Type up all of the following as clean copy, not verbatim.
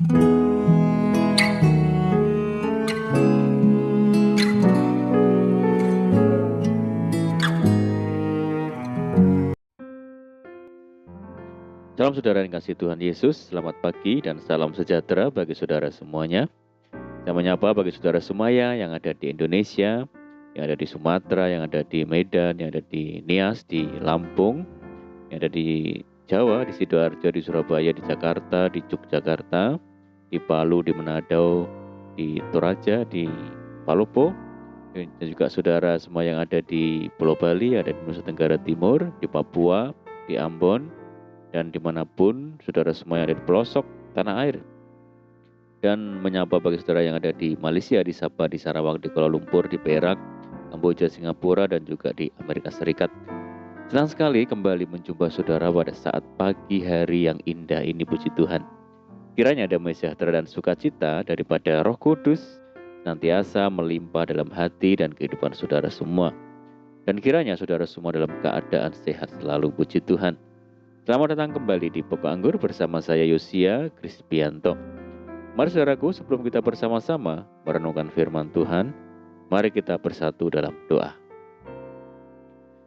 Salam saudara yang kasih Tuhan Yesus, selamat pagi dan salam sejahtera bagi saudara semuanya. Saya menyapa bagi saudara semuanya yang ada di Indonesia, yang ada di Sumatera, yang ada di Medan, yang ada di Nias, di Lampung, yang ada di Jawa, di Sidoarjo, di Surabaya, di Jakarta, di Yogyakarta, di Palu, di Manado, di Toraja, di Palopo, dan juga saudara semua yang ada di Pulau Bali, ada di Nusa Tenggara Timur, di Papua, di Ambon, dan dimanapun saudara semua yang ada di pelosok tanah air. Dan menyapa bagi saudara yang ada di Malaysia, di Sabah, di Sarawak, di Kuala Lumpur, di Perak, Kamboja, Singapura, dan juga di Amerika Serikat. Senang sekali kembali menjumpa saudara pada saat pagi hari yang indah ini, puji Tuhan. Kiranya damai sejahtera dan sukacita daripada Roh Kudus senantiasa melimpah dalam hati dan kehidupan saudara semua. Dan kiranya saudara semua dalam keadaan sehat selalu, puji Tuhan. Selamat datang kembali di Pokok Anggur bersama saya Yosia Krispianto. Mari saudaraku, sebelum kita bersama-sama merenungkan firman Tuhan, mari kita bersatu dalam doa.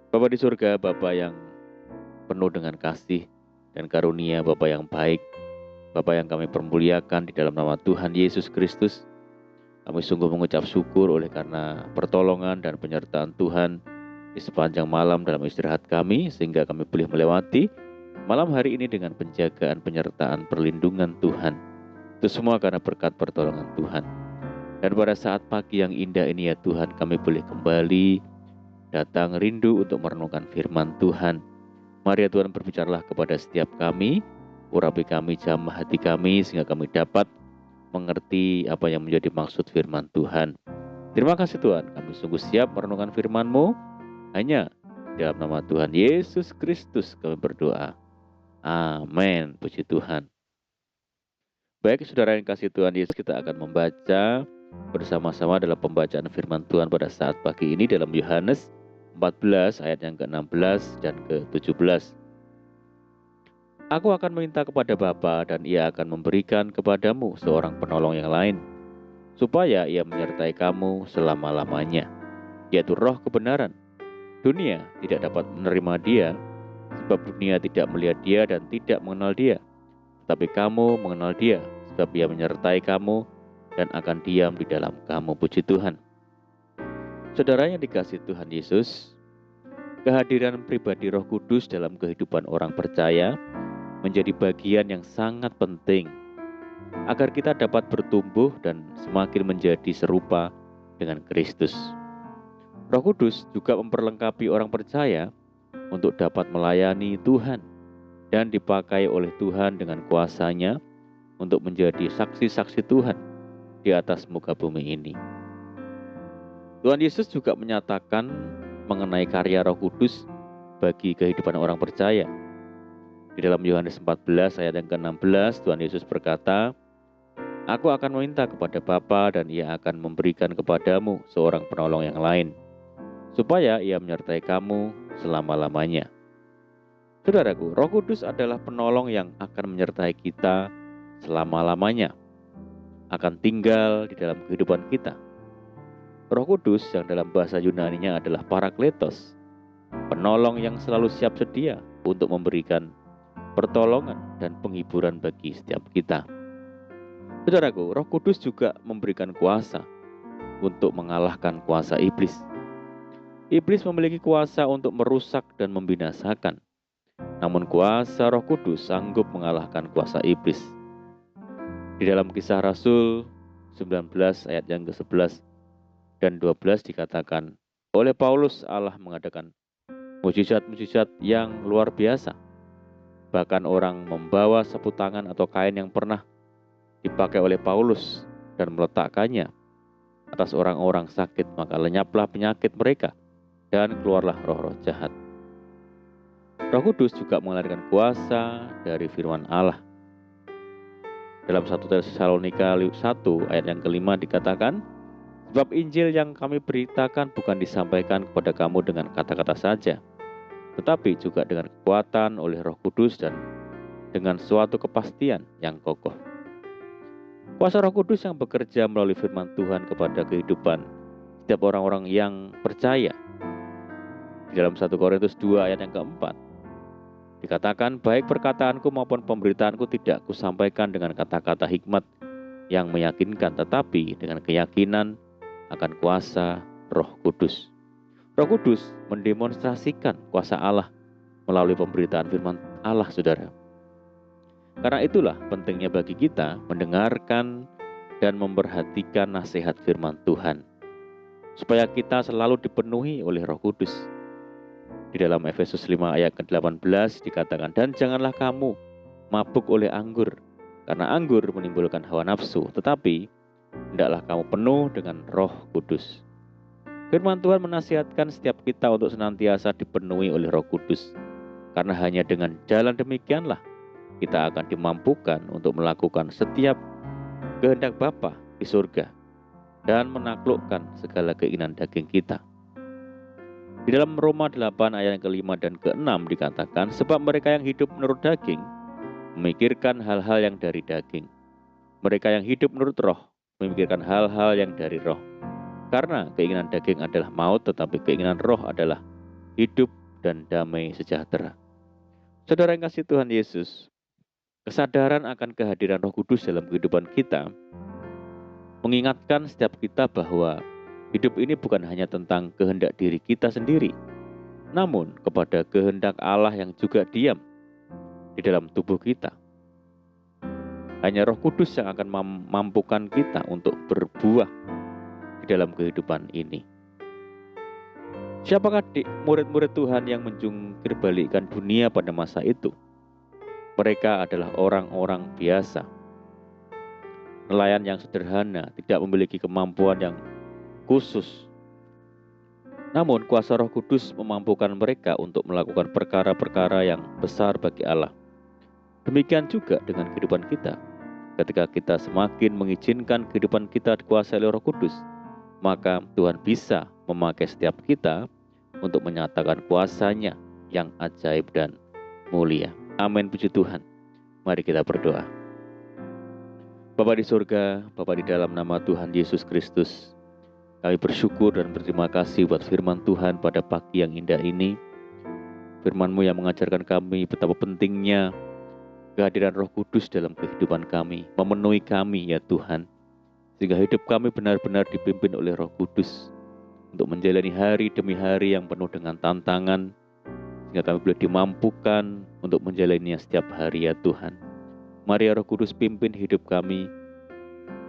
Bapa di surga, Bapa yang penuh dengan kasih dan karunia, Bapa yang baik, Bapa yang kami permuliakan di dalam nama Tuhan Yesus Kristus. Kami sungguh mengucap syukur oleh karena pertolongan dan penyertaan Tuhan di sepanjang malam dalam istirahat kami, sehingga kami boleh melewati malam hari ini dengan penjagaan, penyertaan, perlindungan Tuhan. Itu semua karena berkat pertolongan Tuhan. Dan pada saat pagi yang indah ini ya Tuhan, kami boleh kembali datang rindu untuk merenungkan firman Tuhan. Mari ya Tuhan, berbicaralah kepada setiap kami, urapi kami, jamah hati kami, sehingga kami dapat mengerti apa yang menjadi maksud firman Tuhan. Terima kasih Tuhan, kami sungguh siap merenungkan firman-Mu. Hanya dalam nama Tuhan Yesus Kristus kami berdoa. Amin, puji Tuhan. Baik saudara yang kasih Tuhan Yesus, kita akan membaca bersama-sama dalam pembacaan firman Tuhan pada saat pagi ini dalam Yohanes 14 ayat yang ke-16 dan ke-17. Aku akan meminta kepada Bapa dan Ia akan memberikan kepadamu seorang penolong yang lain, supaya Ia menyertai kamu selama-lamanya, yaitu Roh kebenaran. Dunia tidak dapat menerima Dia, sebab dunia tidak melihat Dia dan tidak mengenal Dia. Tetapi kamu mengenal Dia, sebab Ia menyertai kamu dan akan diam di dalam kamu, puji Tuhan. Saudara yang dikasihi Tuhan Yesus, kehadiran pribadi Roh Kudus dalam kehidupan orang percaya menjadi bagian yang sangat penting agar kita dapat bertumbuh dan semakin menjadi serupa dengan Kristus. Roh Kudus juga memperlengkapi orang percaya untuk dapat melayani Tuhan dan dipakai oleh Tuhan dengan kuasa-Nya untuk menjadi saksi-saksi Tuhan di atas muka bumi ini. Tuhan Yesus juga menyatakan mengenai karya Roh Kudus bagi kehidupan orang percaya. Di dalam Yohanes 14 ayat yang ke-16, Tuhan Yesus berkata, Aku akan meminta kepada Bapa dan Ia akan memberikan kepadamu seorang penolong yang lain, supaya Ia menyertai kamu selama-lamanya. Saudaraku, Roh Kudus adalah penolong yang akan menyertai kita selama-lamanya, akan tinggal di dalam kehidupan kita. Roh Kudus yang dalam bahasa Yunani-nya adalah Parakletos, penolong yang selalu siap sedia untuk memberikan pertolongan dan penghiburan bagi setiap kita. Saudaraku, Roh Kudus juga memberikan kuasa untuk mengalahkan kuasa iblis. Iblis memiliki kuasa untuk merusak dan membinasakan. Namun kuasa Roh Kudus sanggup mengalahkan kuasa iblis. Di dalam Kisah Rasul 19 ayat yang ke-11 dan 12 dikatakan, oleh Paulus Allah mengadakan mujizat-mujizat yang luar biasa. Bahkan orang membawa sapu tangan atau kain yang pernah dipakai oleh Paulus dan meletakkannya atas orang-orang sakit, maka lenyaplah penyakit mereka dan keluarlah roh-roh jahat. Roh Kudus juga mengalirkan kuasa dari firman Allah. Dalam 1 Tesalonika 1 ayat yang ke-5 dikatakan, sebab Injil yang kami beritakan bukan disampaikan kepada kamu dengan kata-kata saja, tetapi juga dengan kekuatan oleh Roh Kudus dan dengan suatu kepastian yang kokoh. Kuasa Roh Kudus yang bekerja melalui firman Tuhan kepada kehidupan setiap orang-orang yang percaya. Di dalam 1 Korintus 2 ayat yang keempat, dikatakan, baik perkataanku maupun pemberitaanku tidak kusampaikan dengan kata-kata hikmat yang meyakinkan, tetapi dengan keyakinan akan kuasa Roh Kudus. Roh Kudus mendemonstrasikan kuasa Allah melalui pemberitaan firman Allah, saudara. Karena itulah pentingnya bagi kita mendengarkan dan memperhatikan nasihat firman Tuhan, supaya kita selalu dipenuhi oleh Roh Kudus. Di dalam Efesus 5 ayat ke-18 dikatakan, dan janganlah kamu mabuk oleh anggur, karena anggur menimbulkan hawa nafsu, tetapi hendaklah kamu penuh dengan Roh Kudus. Firman Tuhan menasihatkan setiap kita untuk senantiasa dipenuhi oleh Roh Kudus, karena hanya dengan jalan demikianlah kita akan dimampukan untuk melakukan setiap kehendak Bapa di surga dan menaklukkan segala keinginan daging kita. Di dalam Roma 8 ayat yang ke-5 dan ke-6 dikatakan, sebab mereka yang hidup menurut daging memikirkan hal-hal yang dari daging. Mereka yang hidup menurut roh memikirkan hal-hal yang dari roh. Karena keinginan daging adalah maut, tetapi keinginan roh adalah hidup dan damai sejahtera. Saudara yang kasih Tuhan Yesus, kesadaran akan kehadiran Roh Kudus dalam kehidupan kita mengingatkan setiap kita bahwa hidup ini bukan hanya tentang kehendak diri kita sendiri, namun kepada kehendak Allah yang juga diam di dalam tubuh kita. Hanya Roh Kudus yang akan memampukan kita untuk berbuah di dalam kehidupan ini. Siapakah murid-murid Tuhan yang menjungkir balikkan dunia pada masa itu? Mereka adalah orang-orang biasa, nelayan yang sederhana, tidak memiliki kemampuan yang khusus. Namun kuasa Roh Kudus memampukan mereka untuk melakukan perkara-perkara yang besar bagi Allah. Demikian juga dengan kehidupan kita. Ketika kita semakin mengizinkan kehidupan kita dikuasai oleh Roh Kudus, maka Tuhan bisa memakai setiap kita untuk menyatakan kuasa-Nya yang ajaib dan mulia. Amin, puji Tuhan. Mari kita berdoa. Bapa di surga, Bapa di dalam nama Tuhan Yesus Kristus, kami bersyukur dan berterima kasih buat firman Tuhan pada pagi yang indah ini. Firman-Mu yang mengajarkan kami betapa pentingnya kehadiran Roh Kudus dalam kehidupan kami, memenuhi kami ya Tuhan, sehingga hidup kami benar-benar dipimpin oleh Roh Kudus untuk menjalani hari demi hari yang penuh dengan tantangan, sehingga kami boleh dimampukan untuk menjalaninya setiap hari ya Tuhan. Mari ya Roh Kudus pimpin hidup kami.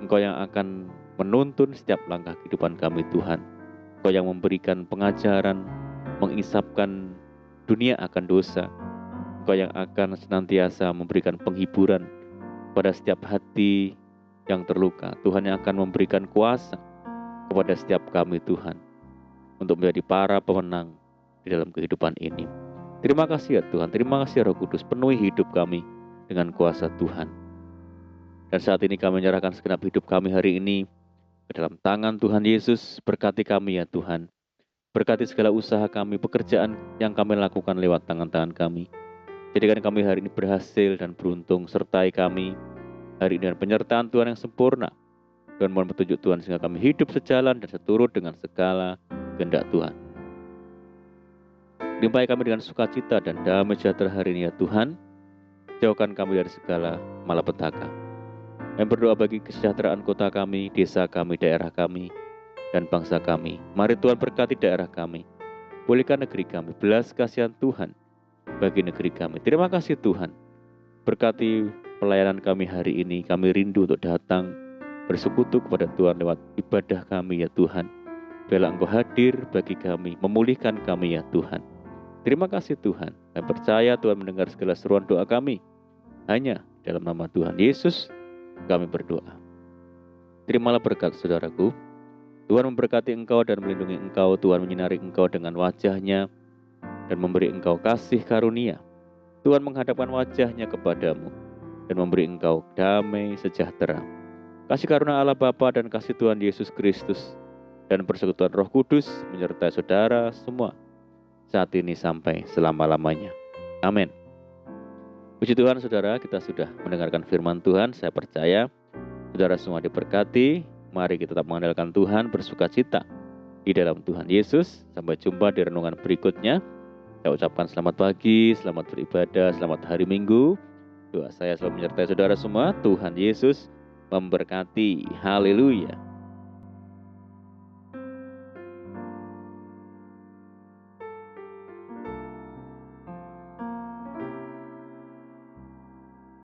Engkau yang akan menuntun setiap langkah kehidupan kami Tuhan. Engkau yang memberikan pengajaran, mengisapkan dunia akan dosa. Engkau yang akan senantiasa memberikan penghiburan pada setiap hati yang terluka. Tuhan yang akan memberikan kuasa kepada setiap kami Tuhan, untuk menjadi para pemenang di dalam kehidupan ini. Terima kasih ya Tuhan, terima kasih Roh Kudus, penuhi hidup kami dengan kuasa Tuhan. Dan saat ini kami menyerahkan segenap hidup kami hari ini ke dalam tangan Tuhan Yesus. Berkati kami ya Tuhan, berkati segala usaha kami, pekerjaan yang kami lakukan lewat tangan-tangan kami. Jadikan kami hari ini berhasil dan beruntung, sertai kami hari ini dengan penyertaan Tuhan yang sempurna. Dan mohon petunjuk Tuhan sehingga kami hidup sejalan dan seturut dengan segala kehendak Tuhan. Limpahi kami dengan sukacita dan damai sejahtera hari ini ya Tuhan. Jauhkan kami dari segala malapetaka. Kami berdoa bagi kesejahteraan kota kami, desa kami, daerah kami, dan bangsa kami. Mari Tuhan berkati daerah kami. Pulihkan negeri kami. Belas kasihan Tuhan bagi negeri kami. Terima kasih Tuhan. Berkati pelayanan kami hari ini. Kami rindu untuk datang bersekutu kepada Tuhan lewat ibadah kami ya Tuhan. Biarlah Engkau hadir bagi kami, memulihkan kami ya Tuhan. Terima kasih Tuhan. Kami percaya Tuhan mendengar segala seruan doa kami. Hanya dalam nama Tuhan Yesus kami berdoa. Terimalah berkat saudaraku. Tuhan memberkati engkau dan melindungi engkau. Tuhan menyinari engkau dengan wajah-Nya dan memberi engkau kasih karunia. Tuhan menghadapkan wajah-Nya kepadamu dan memberi engkau damai sejahtera. Kasih karunia Allah Bapa dan kasih Tuhan Yesus Kristus dan persekutuan Roh Kudus menyertai saudara semua saat ini sampai selama-lamanya. Amin. Puji Tuhan saudara, kita sudah mendengarkan firman Tuhan. Saya percaya Saudara semua diberkati. Mari kita tetap mengandalkan Tuhan, bersuka cita di dalam Tuhan Yesus. Sampai jumpa di renungan berikutnya. Saya ucapkan selamat pagi, selamat beribadah, selamat hari Minggu. Doa saya selalu menyertai saudara semua. Tuhan Yesus memberkati. Haleluya.